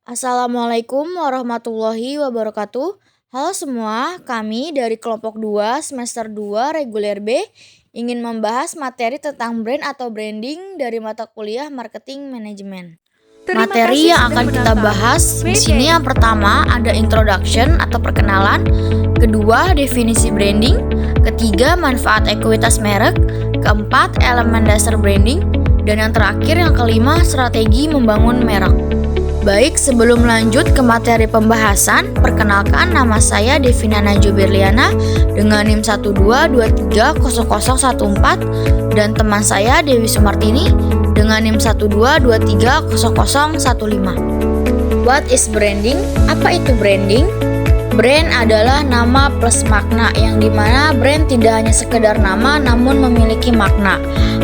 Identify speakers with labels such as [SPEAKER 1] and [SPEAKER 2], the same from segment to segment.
[SPEAKER 1] Assalamualaikum warahmatullahi wabarakatuh. Halo semua, kami dari kelompok 2 semester 2 reguler B ingin membahas materi tentang brand atau branding dari mata kuliah marketing manajemen. Materi yang akan kita bahas di sini yang pertama ada introduction atau perkenalan, kedua definisi branding, ketiga manfaat ekuitas merek, keempat elemen dasar branding, dan yang terakhir yang kelima strategi membangun merek. Baik, sebelum lanjut ke materi pembahasan, perkenalkan nama saya Devina Najubirliana dengan NIM 122300014 dan teman saya Dewi Sumartini dengan NIM 122300015. What is branding? Apa itu branding? Brand adalah nama plus makna, yang dimana brand tidak hanya sekedar nama namun memiliki makna.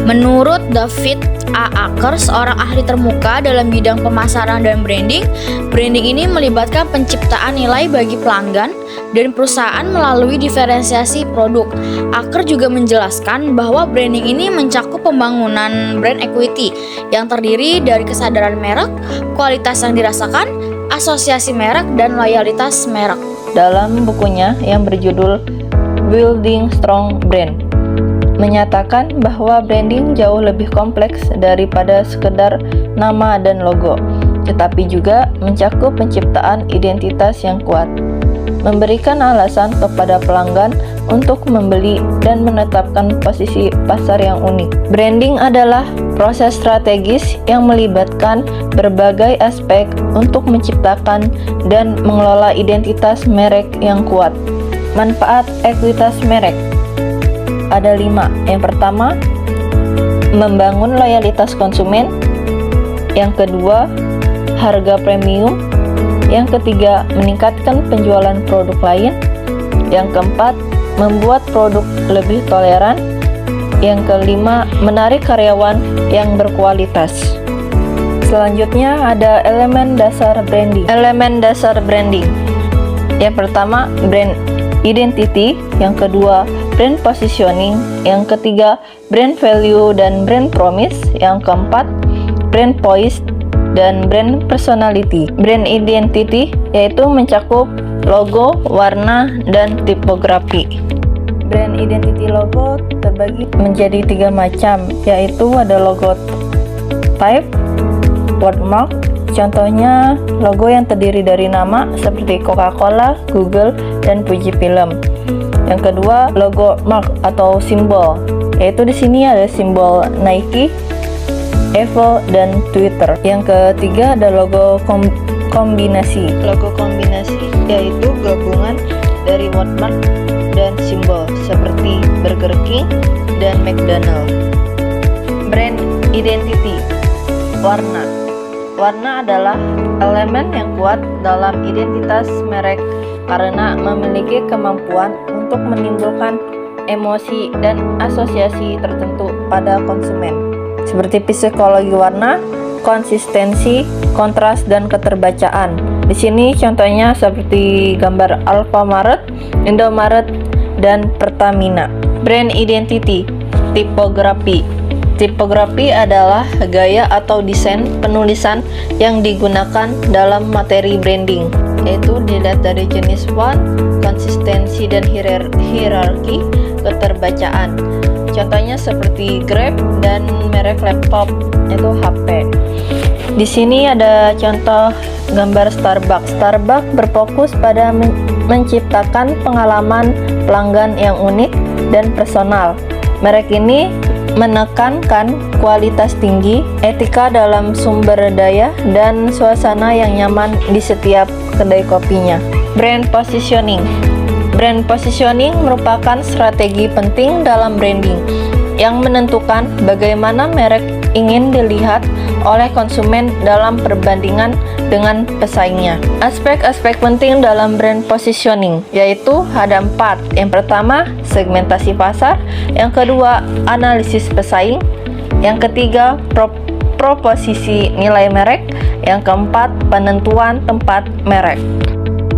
[SPEAKER 1] Menurut David A. Acker, seorang ahli termuka dalam bidang pemasaran dan branding, branding ini melibatkan penciptaan nilai bagi pelanggan dan perusahaan melalui diferensiasi produk. Acker juga menjelaskan bahwa branding ini mencakup pembangunan brand equity yang terdiri dari kesadaran merek, kualitas yang dirasakan, asosiasi merek, dan loyalitas merek.
[SPEAKER 2] Dalam bukunya yang berjudul Building Strong Brand, menyatakan bahwa branding jauh lebih kompleks daripada sekedar nama dan logo, tetapi juga mencakup penciptaan identitas yang kuat, memberikan alasan kepada pelanggan untuk membeli dan menetapkan posisi pasar yang unik. Branding adalah proses strategis yang melibatkan berbagai aspek untuk menciptakan dan mengelola identitas merek yang kuat. Manfaat ekuitas merek ada 5. Yang pertama, membangun loyalitas konsumen. Yang kedua, harga premium. Yang ketiga, meningkatkan penjualan produk lain. Yang keempat, membuat produk lebih toleran. Yang kelima, menarik karyawan yang berkualitas. Selanjutnya ada elemen dasar branding. Elemen dasar branding. Yang pertama, brand identity. Yang kedua, brand positioning. Yang ketiga, brand value dan brand promise. Yang keempat, brand voice dan brand personality. Brand identity yaitu mencakup logo, warna, dan tipografi. Brand identity logo terbagi menjadi 3 macam, yaitu ada logo type, wordmark. Contohnya logo yang terdiri dari nama seperti Coca-Cola, Google, dan Fuji Film. Yang kedua, logo mark atau simbol, yaitu di sini ada simbol Nike, Apple, dan Twitter. Yang ketiga ada logo kombinasi. Logo kombinasi yaitu gabungan dari wordmark dan simbol seperti Burger King dan McDonald. Brand identity. Warna. Warna adalah elemen yang kuat dalam identitas merek karena memiliki kemampuan untuk menimbulkan emosi dan asosiasi tertentu pada konsumen. Seperti psikologi warna, konsistensi, kontras, dan keterbacaan. Di sini contohnya seperti gambar Alfamaret, Indomaret, dan Pertamina. Brand identity. Tipografi. Tipografi adalah gaya atau desain penulisan yang digunakan dalam materi branding, yaitu dilihat dari jenis font, konsistensi, dan hierarki keterbacaan. Contohnya seperti Grab dan merek laptop yaitu HP. Di sini ada contoh gambar Starbucks. Starbucks berfokus pada menciptakan pengalaman pelanggan yang unik dan personal. Merek ini menekankan kualitas tinggi, etika dalam sumber daya, dan suasana yang nyaman di setiap kedai kopinya. Brand positioning. Brand positioning merupakan strategi penting dalam branding yang menentukan bagaimana merek ingin dilihat oleh konsumen dalam perbandingan dengan pesaingnya. Aspek-aspek penting dalam brand positioning yaitu ada 4. Yang pertama, segmentasi pasar. Yang kedua, analisis pesaing. Yang ketiga, proposisi nilai merek. Yang keempat, penentuan tempat merek.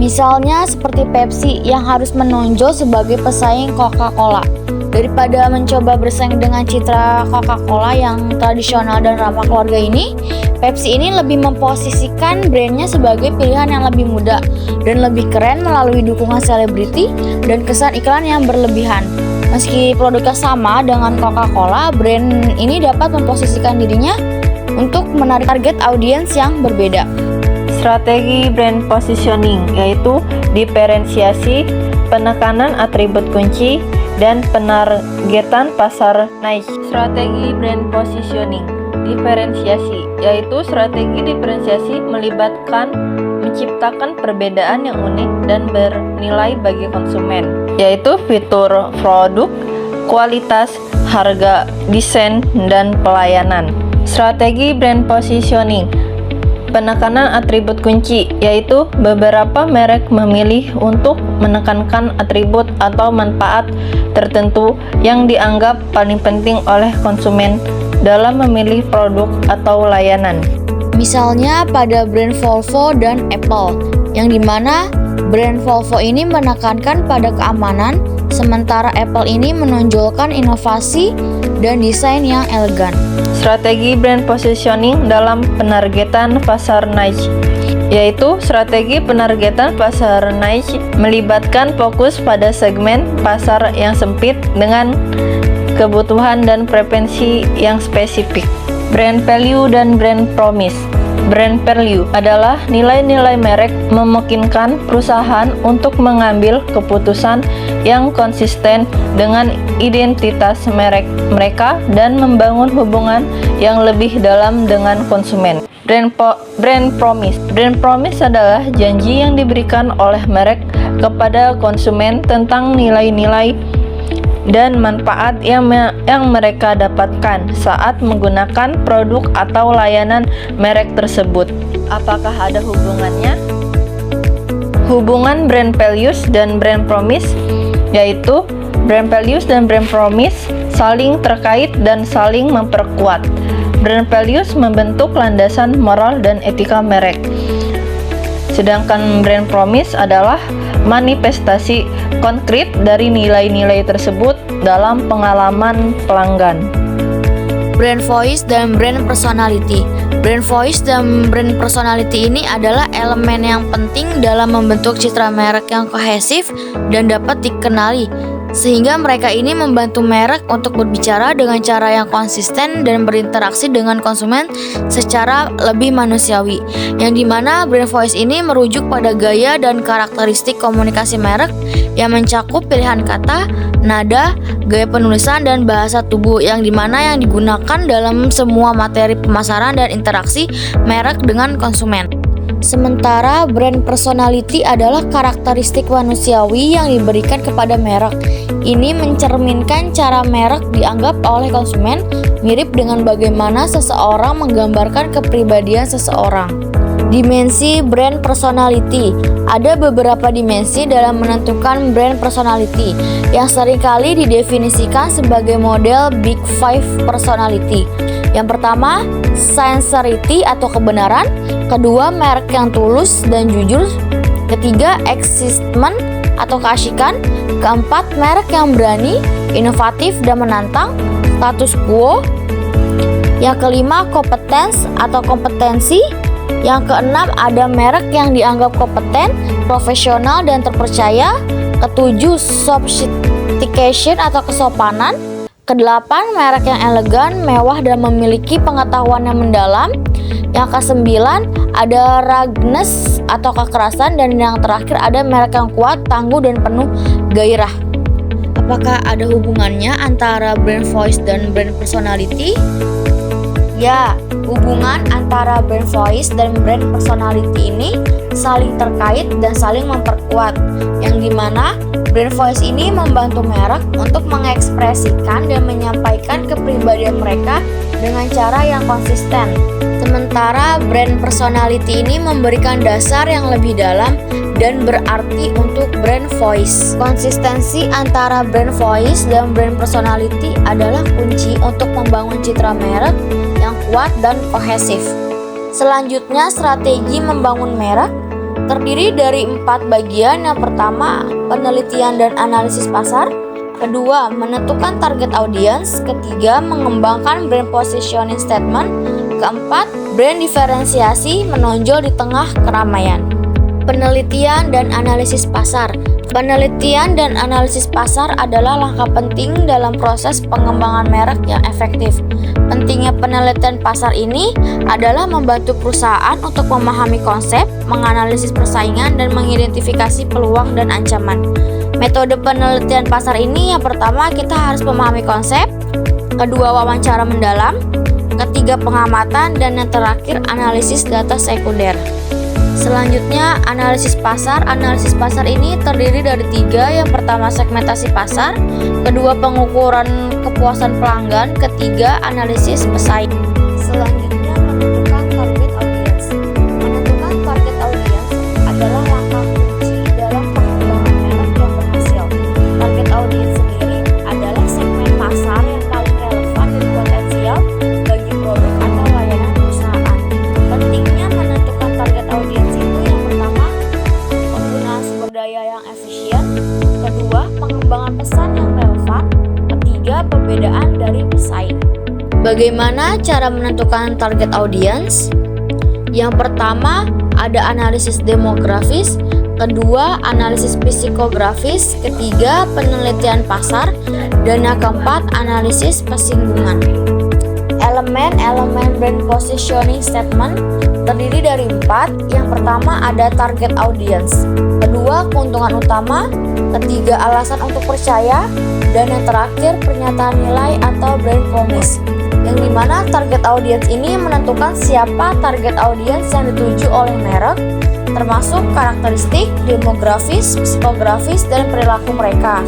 [SPEAKER 1] Misalnya seperti Pepsi yang harus menonjol sebagai pesaing Coca-Cola. Daripada mencoba bersaing dengan citra Coca-Cola yang tradisional dan ramah keluarga ini, Pepsi ini lebih memposisikan brandnya sebagai pilihan yang lebih muda dan lebih keren melalui dukungan selebriti dan kesan iklan yang berlebihan. Meski produknya sama dengan Coca-Cola, brand ini dapat memposisikan dirinya untuk menarik target audiens yang berbeda.
[SPEAKER 2] Strategi brand positioning yaitu diferensiasi, penekanan atribut kunci, dan penargetan pasar niche. Strategi brand positioning diferensiasi yaitu strategi diferensiasi melibatkan menciptakan perbedaan yang unik dan bernilai bagi konsumen, yaitu fitur produk, kualitas, harga, desain, dan pelayanan. Strategi brand positioning penekanan atribut kunci, yaitu beberapa merek memilih untuk menekankan atribut atau manfaat tertentu yang dianggap paling penting oleh konsumen dalam memilih produk atau layanan.
[SPEAKER 1] Misalnya pada brand Volvo dan Apple, yang dimana brand Volvo ini menekankan pada keamanan, sementara Apple ini menonjolkan inovasi dan desain yang elegan.
[SPEAKER 2] Strategi brand positioning dalam penargetan pasar niche, yaitu strategi penargetan pasar niche melibatkan fokus pada segmen pasar yang sempit dengan kebutuhan dan preferensi yang spesifik. Brand value dan brand promise. Brand value adalah nilai-nilai merek memungkinkan perusahaan untuk mengambil keputusan yang konsisten dengan identitas merek mereka dan membangun hubungan yang lebih dalam dengan konsumen. Brand promise. Brand promise adalah janji yang diberikan oleh merek kepada konsumen tentang nilai-nilai dan manfaat yang mereka dapatkan saat menggunakan produk atau layanan merek tersebut. Apakah ada hubungannya? Hubungan brand values dan brand promise, yaitu brand values dan brand promise saling terkait dan saling memperkuat. Brand values membentuk landasan moral dan etika merek, sedangkan brand promise adalah manifestasi konkret dari nilai-nilai tersebut dalam pengalaman pelanggan.
[SPEAKER 1] Brand voice dan brand personality. Brand voice dan brand personality ini adalah elemen yang penting dalam membentuk citra merek yang kohesif dan dapat dikenali, sehingga mereka ini membantu merek untuk berbicara dengan cara yang konsisten dan berinteraksi dengan konsumen secara lebih manusiawi, yang dimana brand voice ini merujuk pada gaya dan karakteristik komunikasi merek yang mencakup pilihan kata, nada, gaya penulisan, dan bahasa tubuh, yang dimana yang digunakan dalam semua materi pemasaran dan interaksi merek dengan konsumen. Sementara brand personality adalah karakteristik manusiawi yang diberikan kepada merek. Ini mencerminkan cara merek dianggap oleh konsumen, mirip dengan bagaimana seseorang menggambarkan kepribadian seseorang. Dimensi brand personality. Ada beberapa dimensi dalam menentukan brand personality yang seringkali didefinisikan sebagai model Big Five personality. Yang pertama, sincerity atau kebenaran. Kedua, merek yang tulus dan jujur. Ketiga, excitement atau keasikan. Keempat, merek yang berani, inovatif, dan menantang. Status quo. Yang kelima, competence atau kompetensi. Yang keenam, ada merek yang dianggap kompeten, profesional, dan terpercaya. Ketujuh, sophistication atau kesopanan. Kedelapan, merek yang elegan, mewah, dan memiliki pengetahuan yang mendalam. Yang kesembilan, ada ruggedness atau kekerasan. Dan yang terakhir, ada merek yang kuat, tangguh, dan penuh gairah. Apakah ada hubungannya antara brand voice dan brand personality? Ya, hubungan antara brand voice dan brand personality ini saling terkait dan saling memperkuat, yang dimana brand voice ini membantu merek untuk mengekspresikan dan menyampaikan kepribadian mereka dengan cara yang konsisten. Sementara brand personality ini memberikan dasar yang lebih dalam dan berarti untuk brand voice. Konsistensi antara brand voice dan brand personality adalah kunci untuk membangun citra merek yang kuat dan kohesif. Selanjutnya, strategi membangun merek terdiri dari 4 bagian. Yang pertama, penelitian dan analisis pasar. Kedua, menentukan target audience. Ketiga, mengembangkan brand positioning statement. Keempat, brand diferensiasi menonjol di tengah keramaian. Penelitian dan analisis pasar. Penelitian dan analisis pasar adalah langkah penting dalam proses pengembangan merek yang efektif. Pentingnya penelitian pasar ini adalah membantu perusahaan untuk memahami konsep, menganalisis persaingan, dan mengidentifikasi peluang dan ancaman. Metode penelitian pasar ini yang pertama kita harus memahami konsep, kedua wawancara mendalam, ketiga pengamatan, dan yang terakhir analisis data sekunder. Selanjutnya analisis pasar. Analisis pasar ini terdiri dari tiga. Yang pertama segmentasi pasar, kedua pengukuran kepuasan pelanggan, ketiga analisis pesaing. Selanjutnya menentukan target audience. Menentukan target audience adalah langkah kunci dalam pengembangan merek yang berhasil. Target audience sendiri adalah segmen pasar yang paling relevan dan potensial bagi produk atau layanan perusahaan. Pentingnya menentukan target audience itu yang pertama, penggunaan sumber daya yang efisien, kedua, pengembangan pesan yang relevan, ketiga, perbedaan dari pesaing. Bagaimana cara menentukan target audience? Yang pertama, ada analisis demografis, kedua, analisis psikografis, ketiga, penelitian pasar, dan yang keempat, analisis persinggungan. Elemen-elemen brand positioning statement terdiri dari 4. Yang pertama ada target audience, kedua keuntungan utama, ketiga alasan untuk percaya, dan yang terakhir pernyataan nilai atau brand promise. Yang dimana target audience ini menentukan siapa target audience yang dituju oleh merek, termasuk karakteristik, demografis, psikografis, dan perilaku mereka.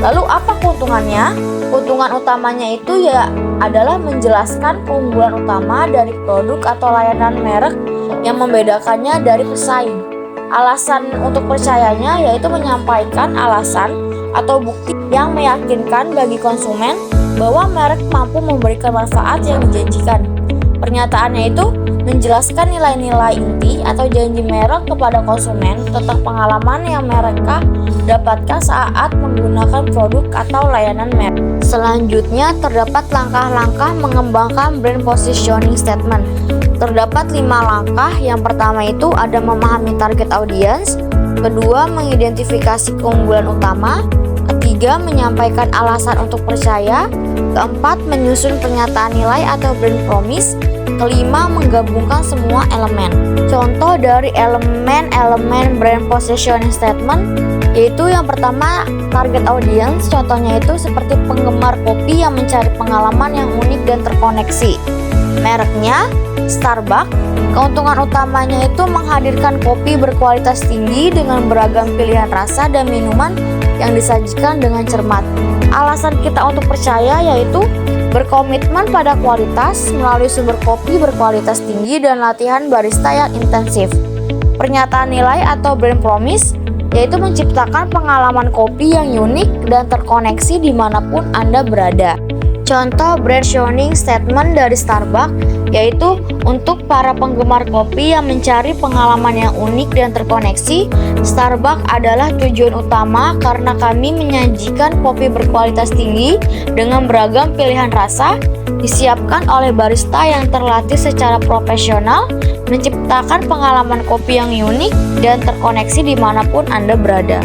[SPEAKER 1] Lalu apa keuntungannya? Keuntungan utamanya itu adalah menjelaskan keunggulan utama dari produk atau layanan merek yang membedakannya dari pesaing. Alasan untuk percayanya yaitu menyampaikan alasan atau bukti yang meyakinkan bagi konsumen bahwa merek mampu memberikan manfaat yang dijanjikan. Pernyataannya itu menjelaskan nilai-nilai inti atau janji merek kepada konsumen tentang pengalaman yang mereka dapatkan saat menggunakan produk atau layanan merek. Selanjutnya terdapat langkah-langkah mengembangkan brand positioning statement. Terdapat 5 langkah. Yang pertama itu ada memahami target audience, kedua mengidentifikasi keunggulan utama, ketiga menyampaikan alasan untuk percaya, keempat menyusun pernyataan nilai atau brand promise, kelima menggabungkan semua elemen. Contoh dari elemen-elemen brand positioning statement yaitu yang pertama target audience. Contohnya itu seperti penggemar kopi yang mencari pengalaman yang unik dan terkoneksi. Mereknya Starbucks. Keuntungan utamanya itu menghadirkan kopi berkualitas tinggi dengan beragam pilihan rasa dan minuman yang disajikan dengan cermat. Alasan kita untuk percaya yaitu berkomitmen pada kualitas melalui sumber kopi berkualitas tinggi dan latihan barista yang intensif. Pernyataan nilai atau brand promise yaitu menciptakan pengalaman kopi yang unik dan terkoneksi dimanapun Anda berada. Contoh brand positioning statement dari Starbucks yaitu untuk para penggemar kopi yang mencari pengalaman yang unik dan terkoneksi, Starbucks adalah tujuan utama karena kami menyajikan kopi berkualitas tinggi dengan beragam pilihan rasa, disiapkan oleh barista yang terlatih secara profesional, menciptakan pengalaman kopi yang unik dan terkoneksi dimanapun Anda berada.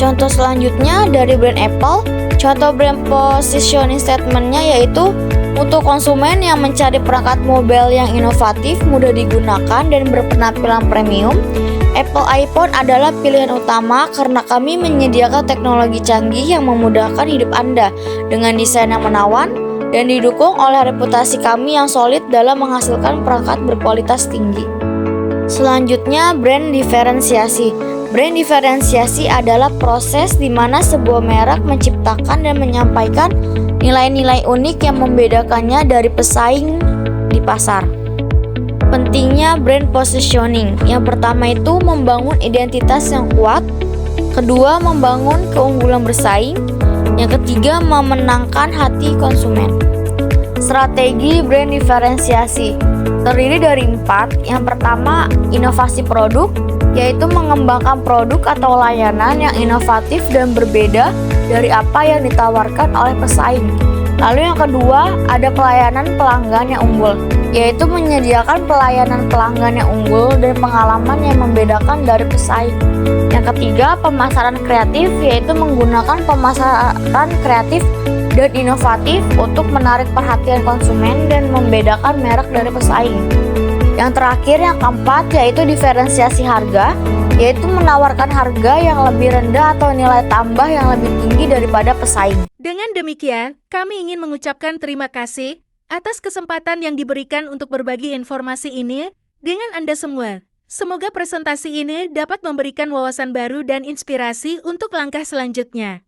[SPEAKER 1] Contoh selanjutnya dari brand Apple. Contoh brand positioning statement-nya yaitu untuk konsumen yang mencari perangkat mobile yang inovatif, mudah digunakan, dan berpenampilan premium, Apple iPhone adalah pilihan utama karena kami menyediakan teknologi canggih yang memudahkan hidup Anda dengan desain yang menawan dan didukung oleh reputasi kami yang solid dalam menghasilkan perangkat berkualitas tinggi. Selanjutnya, brand diferensiasi. Brand diferensiasi adalah proses di mana sebuah merek menciptakan dan menyampaikan nilai-nilai unik yang membedakannya dari pesaing di pasar. Pentingnya brand positioning. Yang pertama itu membangun identitas yang kuat, kedua membangun keunggulan bersaing, yang ketiga memenangkan hati konsumen. Strategi brand diferensiasi terdiri dari 4. Yang pertama, inovasi produk, yaitu mengembangkan produk atau layanan yang inovatif dan berbeda dari apa yang ditawarkan oleh pesaing. Lalu yang kedua, ada pelayanan pelanggan yang unggul, yaitu menyediakan pelayanan pelanggan yang unggul dan pengalaman yang membedakan dari pesaing. Yang ketiga, pemasaran kreatif, yaitu menggunakan pemasaran kreatif dan inovatif untuk menarik perhatian konsumen dan membedakan merek dari pesaing. Yang terakhir, yang keempat, yaitu diferensiasi harga, yaitu menawarkan harga yang lebih rendah atau nilai tambah yang lebih tinggi daripada pesaing.
[SPEAKER 3] Dengan demikian, kami ingin mengucapkan terima kasih atas kesempatan yang diberikan untuk berbagi informasi ini dengan Anda semua. Semoga presentasi ini dapat memberikan wawasan baru dan inspirasi untuk langkah selanjutnya.